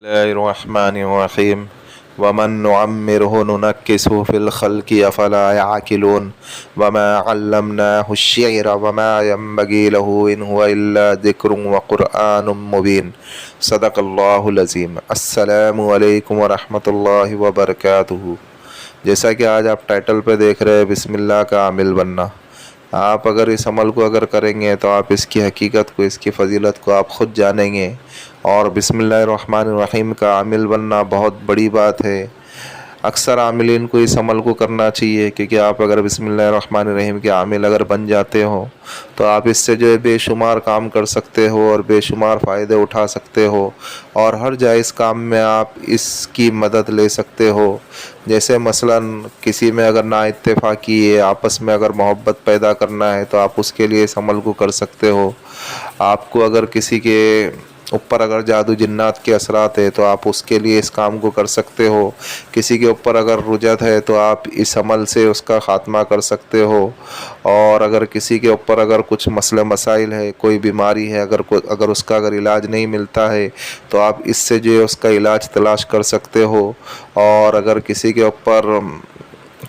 الرحمن ومن نعمره ننكسه في الخلق أفلا يعقلون وما علمناه الشعر وما ينبغي له إن هو إلا ذكر وقرآن مبين صدق اللہ العظیم۔ السلام علیکم ورحمۃ اللہ وبرکاتہ۔ جیسا کہ آج آپ ٹائٹل پہ دیکھ رہے ہیں بسم اللہ کا عامل بننا، آپ اگر اس عمل کو اگر کریں گے تو آپ اس کی حقیقت کو، اس کی فضیلت کو آپ خود جانیں گے۔ اور بسم اللہ الرحمن الرحیم کا عامل بننا بہت بڑی بات ہے۔ اکثر عاملین کو اس عمل کو کرنا چاہیے، کیونکہ آپ اگر بسم اللہ الرحمن الرحیم کے عامل اگر بن جاتے ہو تو آپ اس سے جو ہے بے شمار کام کر سکتے ہو اور بے شمار فائدے اٹھا سکتے ہو، اور ہر جائز کام میں آپ اس کی مدد لے سکتے ہو۔ جیسے مثلا کسی میں اگر نا اتفاقی ہے، آپس میں اگر محبت پیدا کرنا ہے تو آپ اس کے لیے اس عمل کو کر سکتے ہو۔ آپ کو اگر کسی کے اوپر اگر جادو جنات کے اثرات ہے تو آپ اس کے لیے اس کام کو کر سکتے ہو۔ کسی کے اوپر اگر رجت ہے تو آپ اس عمل سے اس کا خاتمہ کر سکتے ہو۔ اور اگر کسی کے اوپر اگر کچھ مسئلے مسائل ہے، کوئی بیماری ہے، اگر اس کا اگر علاج نہیں ملتا ہے تو آپ اس سے جو ہے اس کا علاج تلاش کر سکتے ہو۔ اور اگر کسی کے اوپر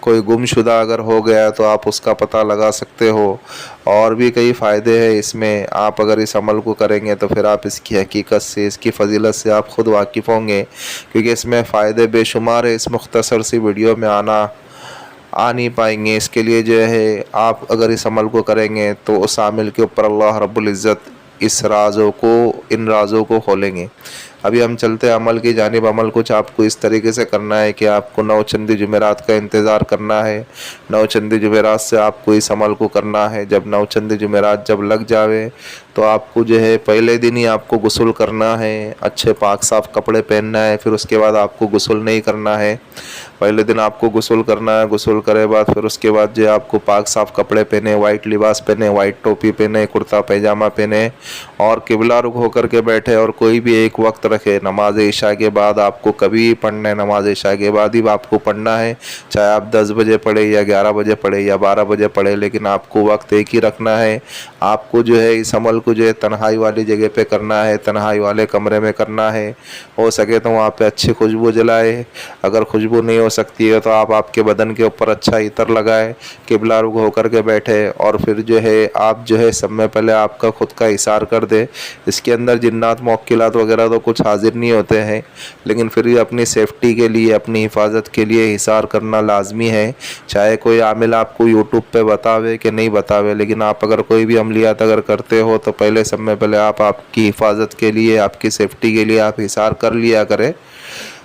کوئی گم شدہ اگر ہو گیا تو آپ اس کا پتہ لگا سکتے ہو۔ اور بھی کئی فائدے ہیں اس میں، آپ اگر اس عمل کو کریں گے تو پھر آپ اس کی حقیقت سے، اس کی فضیلت سے آپ خود واقف ہوں گے، کیونکہ اس میں فائدے بے شمار ہے۔ اس مختصر سی ویڈیو میں آ نہیں پائیں گے۔ اس کے لیے جو ہے آپ اگر اس عمل کو کریں گے تو اس عامل کے اوپر اللہ رب العزت ان رازوں کو کھولیں گے۔ ابھی ہم چلتے ہیں عمل کی جانب۔ عمل کچھ آپ کو اس طریقے سے کرنا ہے کہ آپ کو 9 چندی جمعرات کا انتظار کرنا ہے۔ 9 چندی جمعرات سے آپ کو اس عمل کو کرنا ہے۔ جب 9 چندی جمعرات جب لگ جاوے تو آپ کو جو ہے پہلے دن ہی آپ کو غسل کرنا ہے، اچھے پاک صاف کپڑے پہننا ہے۔ پھر اس کے بعد آپ کو غسل نہیں کرنا ہے، پہلے دن آپ کو غسل کرنا ہے۔ غسل کرے بعد پھر اس کے بعد جو ہے آپ کو پاک صاف کپڑے پہنے، وائٹ لباس پہنے، وائٹ ٹوپی پہنے، کرتا پیجامہ پہنے، اور قبلہ رخ ہو کر کے بیٹھے، اور کوئی بھی ایک وقت رکھے۔ نماز عشاء کے بعد آپ کو کبھی پڑھنا ہے، نماز عشاء کے بعد ہی آپ کو پڑھنا ہے، چاہے آپ 10 بجے پڑھے یا 11 بجے پڑھے یا 12 بجے پڑھے، لیکن آپ کو وقت ایک ہی رکھنا ہے۔ آپ کو جو ہے اس عمل کو جو ہے تنہائی والی جگہ پہ کرنا ہے، تنہائی والے کمرے میں کرنا ہے۔ ہو سکے تو وہاں پہ اچھی خوشبو جلائے، اگر خوشبو نہیں ہو سکتی ہے تو آپ کے بدن کے اوپر اچھا عطر لگائے، قبلہ رخ ہو کر کے بیٹھے، اور پھر جو ہے آپ جو ہے سب میں پہلے آپ کا خود کا احسار کر دے۔ اس کے اندر جنات موکلات وغیرہ تو کچھ حاضر نہیں ہوتے ہیں، لیکن پھر بھی اپنی سیفٹی کے لیے، اپنی حفاظت کے لیے احسار کرنا لازمی ہے۔ چاہے کوئی عامل آپ کو یوٹیوب پہ بتاوے کہ نہیں بتاوے، لیکن آپ اگر کوئی بھی عملیات اگر کرتے ہو تو پہلے سب میں پہلے آپ کی حفاظت کے لیے، آپ کی سیفٹی کے لیے آپ احسار کر لیا کرے۔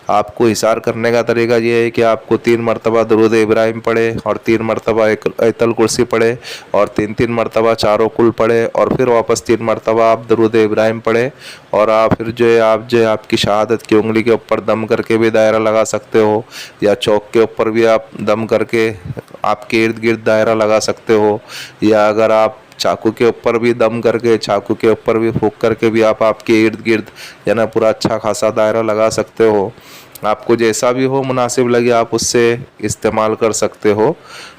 آپ کو احسار کرنے کا طریقہ یہ ہے کہ آپ کو 3 مرتبہ درود ابراہیم پڑھے، اور 3 مرتبہ آیت الکرسی پڑھے، اور 3 مرتبہ چاروں کل پڑھے، اور پھر واپس 3 مرتبہ آپ درود ابراہیم پڑھے۔ اور آپ پھر جو ہے آپ کی شہادت کی انگلی کے اوپر دم کر کے بھی دائرہ لگا سکتے ہو، یا چوک کے اوپر بھی آپ دم کر کے آپ کے ارد گرد دائرہ لگا سکتے ہو، یا اگر آپ چاقو کے اوپر بھی دم کر کے، چاقو کے اوپر بھی پھونک کر کے بھی آپ کے ارد گرد یعنی پورا اچھا خاصا دائرہ لگا سکتے ہو۔ آپ کو جیسا بھی ہو مناسب لگے آپ اس سے استعمال کر سکتے ہو،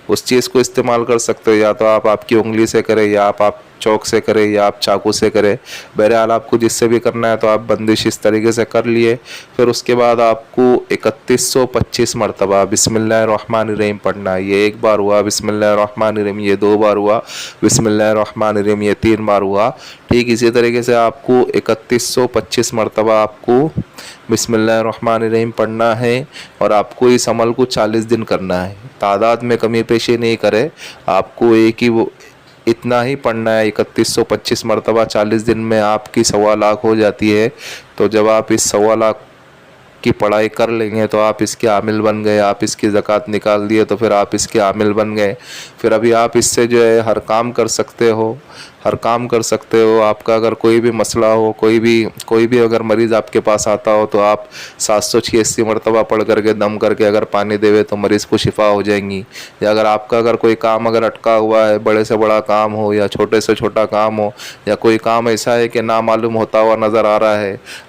اس چیز کو استعمال کر سکتے ہو۔ یا تو آپ کی انگلی سے کرے، یا آپ چوک سے کرے، یا آپ چاقو سے کرے، بہرحال آپ کو جس سے بھی کرنا ہے تو آپ بندش اس طریقے سے کر لیے۔ پھر اس کے بعد آپ کو 3125 مرتبہ بسم اللہ الرحمن الرحیم پڑھنا ہے۔ یہ 1 بار ہوا بسم اللہ الرحمن الرحیم، یہ 2 بار ہوا بسم اللہ الرحمن الرحیم، یہ 3 بار ہوا۔ ٹھیک اسی طریقے سے آپ کو 3125 مرتبہ آپ کو بسم اللہ الرحمن الرحیم پڑھنا ہے، اور آپ کو اس عمل کو 40 دن کرنا ہے۔ تعداد میں کمی پیشی نہیں کرے، آپ کو ایک ہی اتنا ہی پڑھنا ہے 3125 مرتبہ۔ 40 دن میں آپ کی 1.25 لاکھ ہو جاتی ہے۔ تو جب آپ اس 1.25 لاکھ کی پڑھائی کر لیں گے تو آپ اس کے عامل بن گئے، آپ اس کی زکوٰۃ نکال دیے تو پھر آپ اس کے عامل بن گئے۔ پھر ابھی آپ اس سے جو ہے ہر کام کر سکتے ہو، ہر کام کر سکتے ہو۔ آپ کا اگر کوئی بھی مسئلہ ہو، کوئی بھی اگر مریض آپ کے پاس آتا ہو تو آپ 786 مرتبہ پڑھ کر کے دم کر کے اگر پانی دے تو مریض کو شفا ہو جائیں گی۔ یا اگر آپ کا اگر کوئی کام اگر اٹکا ہوا ہے، بڑے سے بڑا کام ہو یا چھوٹے سے چھوٹا کام ہو، یا کوئی کام ایسا ہے کہ نامعلوم ہوتا ہوا نظر آ رہا ہے،